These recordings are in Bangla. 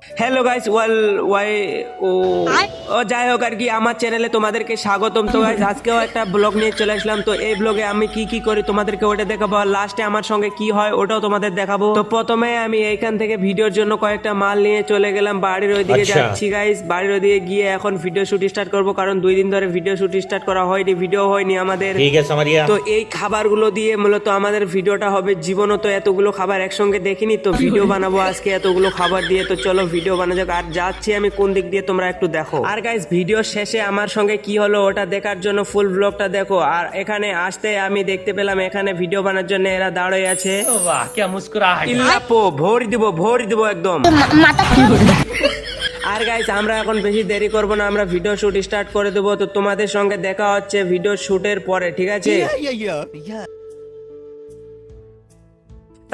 হ্যালো গাইস যাই হোক আর কি আমার চ্যানেলে তোমাদেরকে স্বাগতম। তো গাইস আজকেও একটা ব্লগ নিয়ে চলে আসলাম। তো এই ব্লগে আমি কি কি করি তোমাদেরকে ওটা দেখাবো, আর লাস্টে আমার সঙ্গে কি হয় ওটাও তোমাদের দেখাবো। তো প্রথমে আমি এইখান থেকে ভিডিওর জন্য কয়েকটা মাল নিয়ে চলে গেলাম বাড়ির ওইদিকে যাচ্ছি গাইস। বাড়ির ওইদিকে গিয়ে এখন ভিডিও শুট স্টার্ট করবো, কারণ 2 দিন ধরে ভিডিও শুট স্টার্ট করা হয়নি, ভিডিও হয়নি আমাদের। ঠিক আছে সামারিয়া। তো এই খাবারগুলো দিয়ে মূলত আমাদের ভিডিওটা হবে। জীবনও তো এতগুলো খাবার একসঙ্গে দেখিনি, তো ভিডিও বানাবো আজকে এতগুলো খাবার দিয়ে। তো চলো ভিডিও বানা যাক। আর যাচ্ছি আমি কোন দিক দিয়ে তোমরা একটু দেখো। আর গাইস ভিডিও শেষে আমার সঙ্গে কি হলো ওটা দেখার জন্য ফুল ব্লগটা দেখো। আর এখানে আসতে আমি দেখতে পেলাম এখানে ভিডিও বানার জন্য এরা দাঁড়িয়ে আছে। বাহ কি মুস্কুরাহট। ইল্লাপো ভরি দিব একদম। আর গাইস আমরা এখন বেশি দেরি করব না, আমরা ভিডিও শুট স্টার্ট করে দেবো। তো তোমাদের সঙ্গে দেখা হচ্ছে ভিডিও শুটের পরে, ঠিক আছে?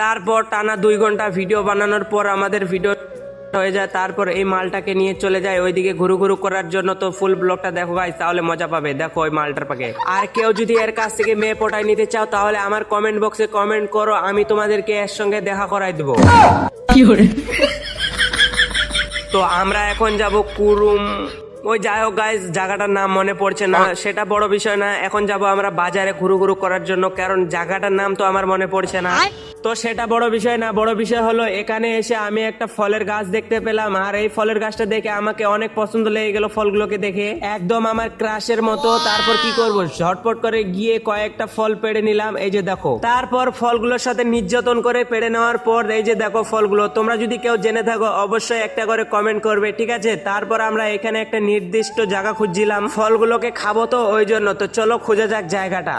তারপর টানা 2 ঘন্টা ভিডিও বানানোর পর আমাদের ভিডিও হয়ে যায়। তারপর এই মালটাকে নিয়ে চলে যায় ওইদিকে ঘুরু করার জন্য। তো ফুল ব্লগটা দেখো গাইস, তাহলে মজা পাবে। দেখো ওই মালটার পাকে। আর কেউ যদি এর কাছ থেকে মেয়ে পটাই নিতে চাও তাহলে আমার কমেন্ট বক্সে কমেন্ট করো, আমি তোমাদেরকে এর সঙ্গে দেখা করাই দেবো। তো আমরা এখন যাব কুরুম। ওই যাই হোক গাইস, জায়গাটার নাম মনে পড়ছে না, সেটা বড় বিষয় না। এখন যাব আমরা বাজারে ঘুরু করার জন্য, কারণ জায়গাটার নাম তো আমার মনে পড়ছে না। তো সেটা বড় বিষয় না, বড় বিষয় হলো এখানে এসে আমি একটা ফলের গাছ দেখতে পেলাম। আর এই ফলের গাছটা দেখে আমাকে অনেক পছন্দ লেগে গেল। ফলগুলোকে দেখে একদম আমার ক্রাশের মতো। তারপর কি করব, ঝটপট করে গিয়ে কয়েকটা ফল পেড়ে নিলাম। এই যে দেখো। তারপর ফলগুলোর সাথে নির্যাতন করে পেড়ে নেওয়ার পর এই যে দেখো ফলগুলো। তোমরা যদি কেউ জেনে থাকো অবশ্যই একটা করে কমেন্ট করবে, ঠিক আছে? তারপর আমরা এখানে একটা নির্দিষ্ট জায়গা খুঁজছিলাম, ফলগুলোকে খাবো তো ওই জন্য। তো চলো খোঁজা যাক জায়গাটা।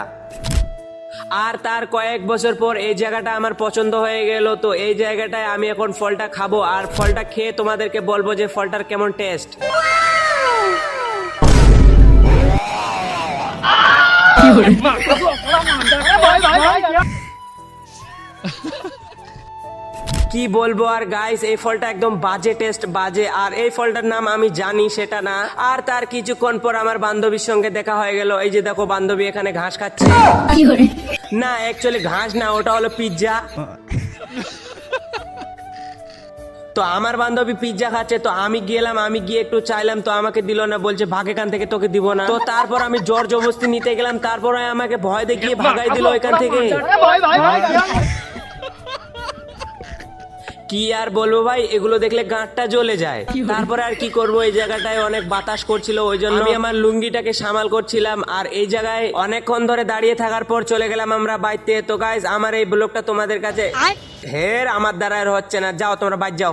আর তার কয়েক বছর পর এই জায়গাটা আমার পছন্দ হয়ে গেল। তো এই জায়গাটায় আমি এখন ফলটা খাবো, আর ফলটা খেয়ে তোমাদেরকে বলবো যে ফলটার কেমন টেস্ট। কি বলবো আর গাইস, এই ফলটা একদম বাজে টেস্ট, বাজে। আর এই ফলটার নাম আমি জানি সেটা না। আর তার কিছুক্ষণ পর আমার বান্ধবীর সঙ্গে দেখা হয়ে গেল। এই যে দেখো বান্ধবী এখানে ঘাস খাচ্ছে। না অ্যাকচুয়ালি ঘাস না, ওটা হলো পিৎজা। তো আমার বান্ধবী পিৎজা খাচ্ছে, তো আমি গেলাম, আমি গিয়ে একটু চাইলাম, তো আমাকে দিল না, বলছে ভাগ এখান থেকে, তোকে দিব না। তো তারপর আমি জোর জবরদস্তি নিতে গেলাম, তারপরে আমাকে ভয় দেখিয়ে ভাগাই দিল এখান থেকে। কি আর বলবো ভাই, এগুলো দেখলে গাঁটটা জ্বলে যায়। তারপরে আর কি করবো, এই জায়গাটায় অনেক বাতাস করছিল, ওই জন্য আমি আমার লুঙ্গিটাকে সামাল করছিলাম। আর এই জায়গায় অনেকক্ষণ ধরে দাঁড়িয়ে থাকার পর চলে গেলাম আমরা বাইতে। তো গাইস আমার এই ব্লগটা তোমাদের কাছে আমার দ্বারা আর হচ্ছে না, যাও তোমরা বাইরে যাও।